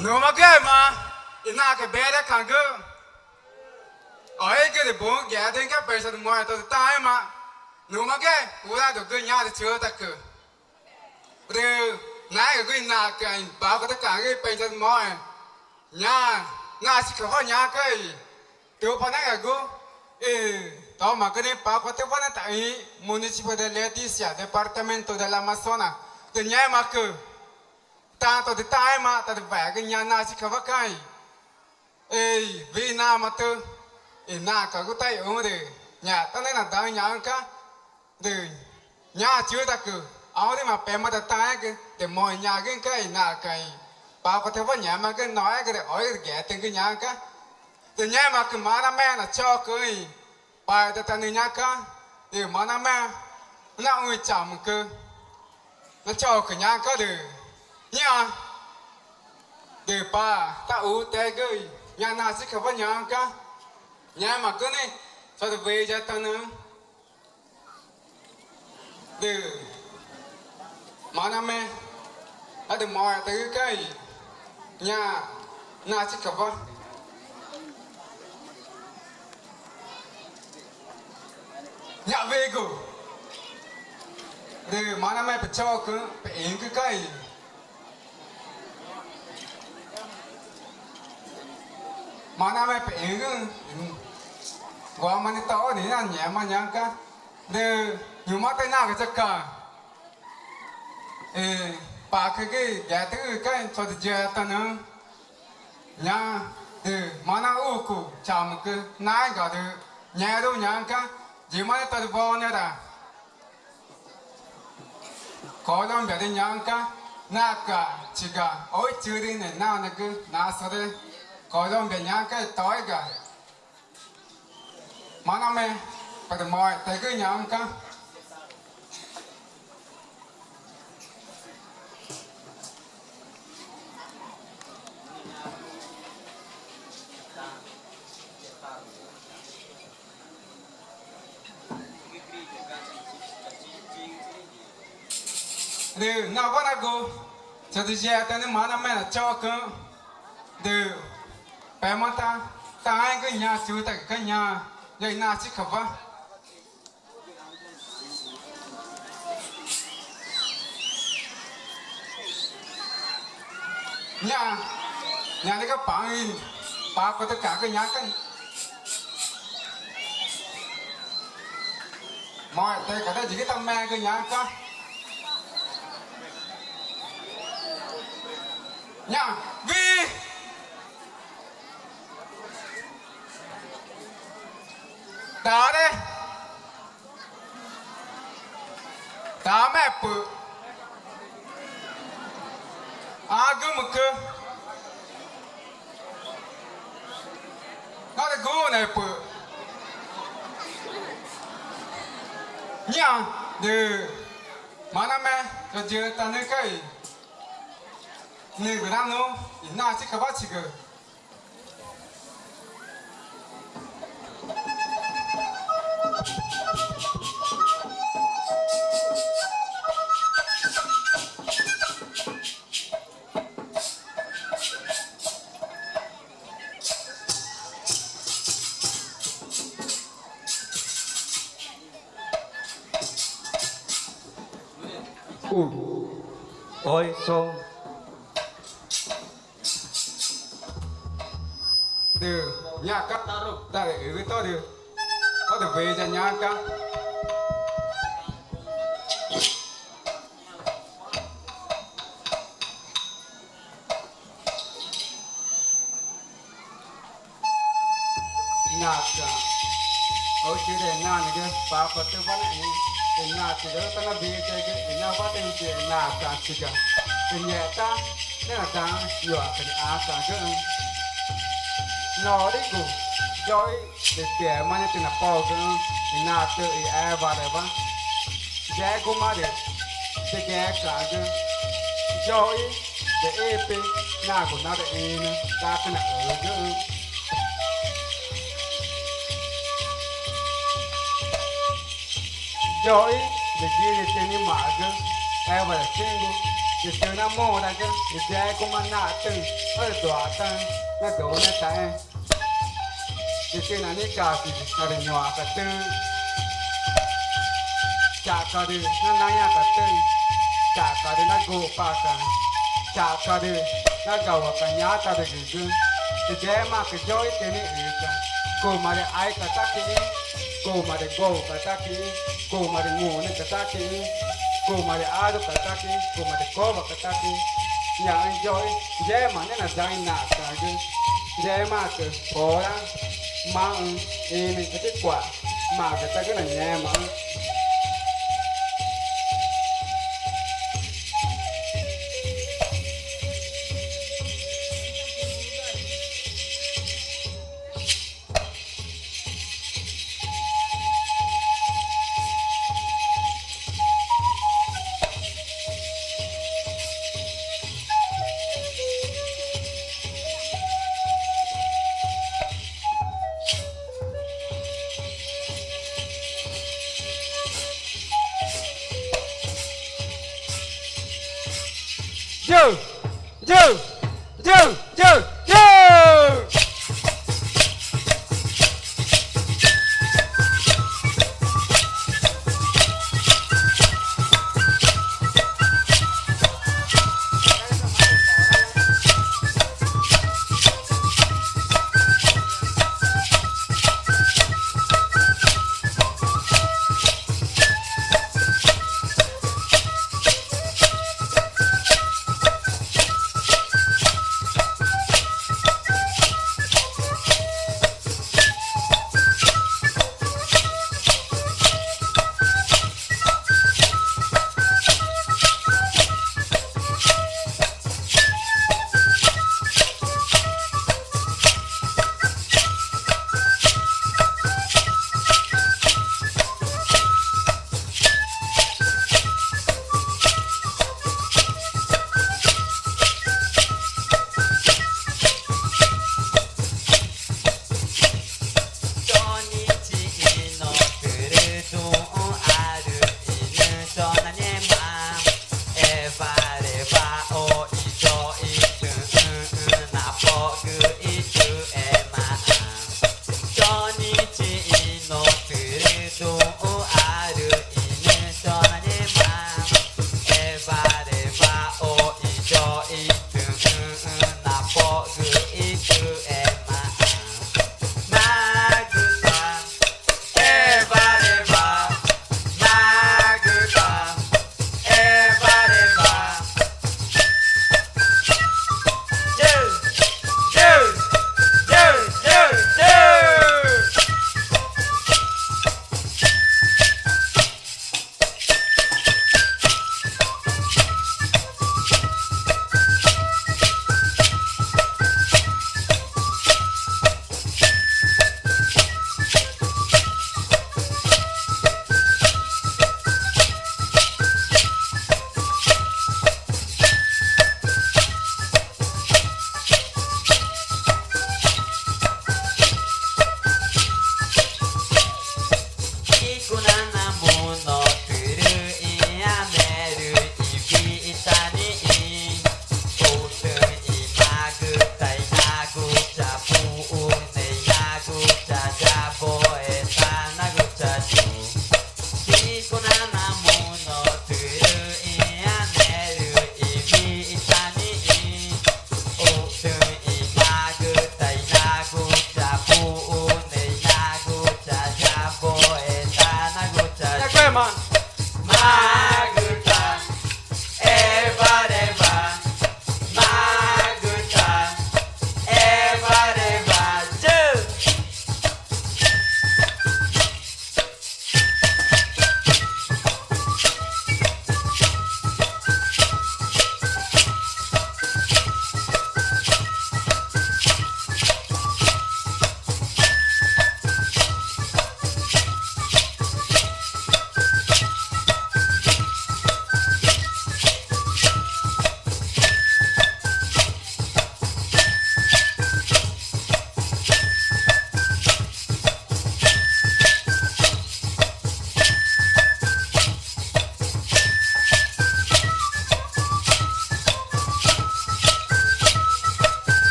No magema, ina ke bere kangu. Oi ke de bon ya den ka pesa mo to tai ma. No mage, ura do ke nya de chua ta ke. De na ke na ka ba ko ta ka ke pesa mo. Nya, na si ko nya ke. Teu pa na go. To ma ke ne pa ko te pa na tai municipio de Leticia, departamento del Amazonas. De nya ma ke. Ta to de tai ma ta de ba ke nya na si ka ba kai. Vì na mà tư na cả cái tay ở đây nhà ta nên là ta nhà cả từ nhà chưa ta cứ áo đi mà bèm mà ta tay cái để mọi nhà cái na cái bao có thể vào nhà mà cái nói cái để hỏi cái ghé từng cái nhà cả từ nhà mà cứ mà na mẹ là cho cái bài ta nên nhà cả từ mà na mẹ nó người chồng cứ nó cho cái nhà cả từ nhà từ ba ta u tay cái nhà nào sẽ không có nhà cả nhà mà cứ này sao được về cho tao nữa từ mà năm mẹ đã được mọi từ cái nhà nào sẽ không có nhà về cô từ mà năm mẹ phải cho cứ phải yên cái mà na mẹ phải cái qua mà đi tao thì là nhẹ mà nhang cả để nhiều mắt tay nào cái chắc cả bà cái ghé thứ cái cho thì chơi ta nữa nhá để mà na u cụ chạm cái nai cả để nhẹ đâu nhang cả chỉ mà tao vào nữa đã có làm việc đi nhang cả na cả chỉ cả ôi chưa đi này nào này cứ na sao đây có lòng về nhà cái tối cả mà năm nay phải được mọi thấy cái nhà ông cả được nào có nào cô cho tôi chia tay nên mà năm nay là cho cơ được bé mà ta ai cái nhà chú tại cái nhà vậy na chỉ khập á nhà này có ba có tất cả cái nhà cái mọi đây cả đây chỉ cái tâm me cái nhà cơ nhà vì đó đấy đó mẹ bự cứ một cơ nó là gu này bự nhá từ mà năm mẹ cho chưa ta nơi cái nơi của nam nó na chỉ có bắt chỉ cơ ôi xô từ nhà các ta để cái to được có thể về cho nhà các nhà cả ở chỗ này nhà này cái bà có thể bắt này cái nhà thì đó ta là về cái nhà bắt đến cái nhà cả chỉ cả cái nhà ta nên là ta nhỏ cái cả cái nó đấy cũng rồi để tiền mà như là bao cái nhà tự ai vào đây vậy giá cũng mà để giá cả cái rồi để ép nhà của nó để ta cái nào ở cái rồi để kia thì tiền mà cái ai vào là tiền thì từ nam mô đại chứ thì dễ cũng mà nạ từ hơi đỏ ta nó đổ nó tại thì từ này cả thì nó được nhỏ cả từ chả cả đi nó nãy cả từ chả cả đi nó gồ pa cả chả cả đi nó gầu cả nhá ta được gì thì dễ mà cái dối thế này thì cô mà để ai cả ta kia cô mà để gồ cả ta kia cô mà để ngủ nên cả ta kia cô mà để ai được cả ta kia cô mà để có vào cả ta kia nhà anh dối dễ mà nên là dai nạt cả chứ dễ mà từ phố ra mà mình cái kết quả mà người ta cái là nhẹ mà Dư dư dư dư dư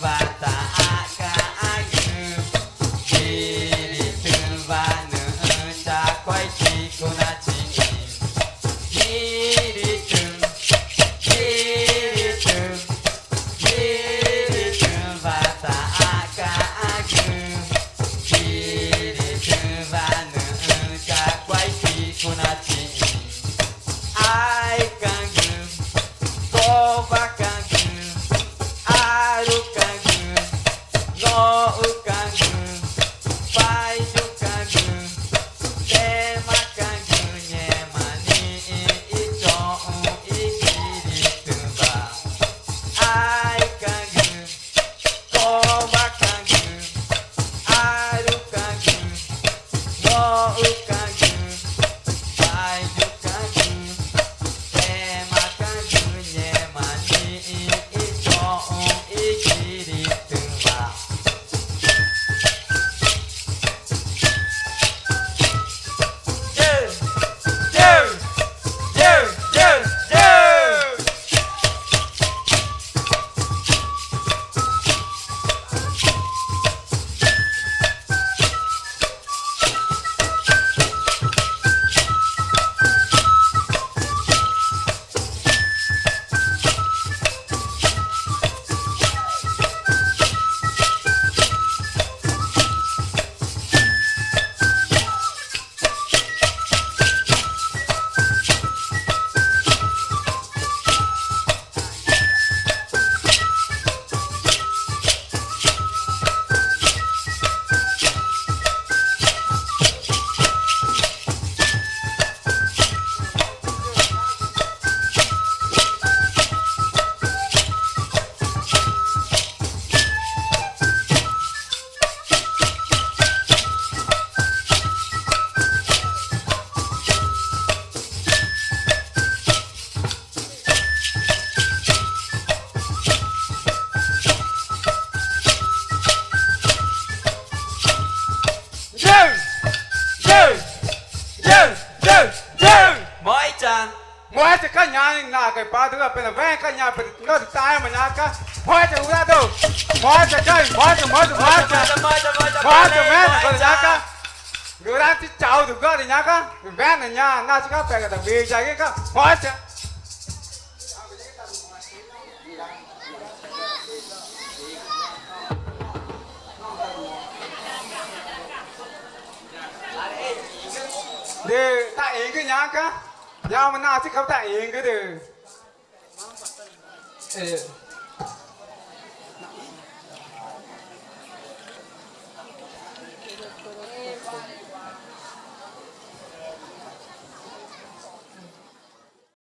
バタ mỗi chàng mỗi cái cái nhà là cái ba đứa bên là ven cái nhà bên nó tai mà nhà cái mỗi cái ra đâu mỗi cái mỗi cái ven là nhà cái người ta chỉ chào được cái nhà cái ven là nhà na chỉ cái cái vì cái cái mỗi cái để tại ý cái nhà cái nhà mà na chỉ không tại ý cái được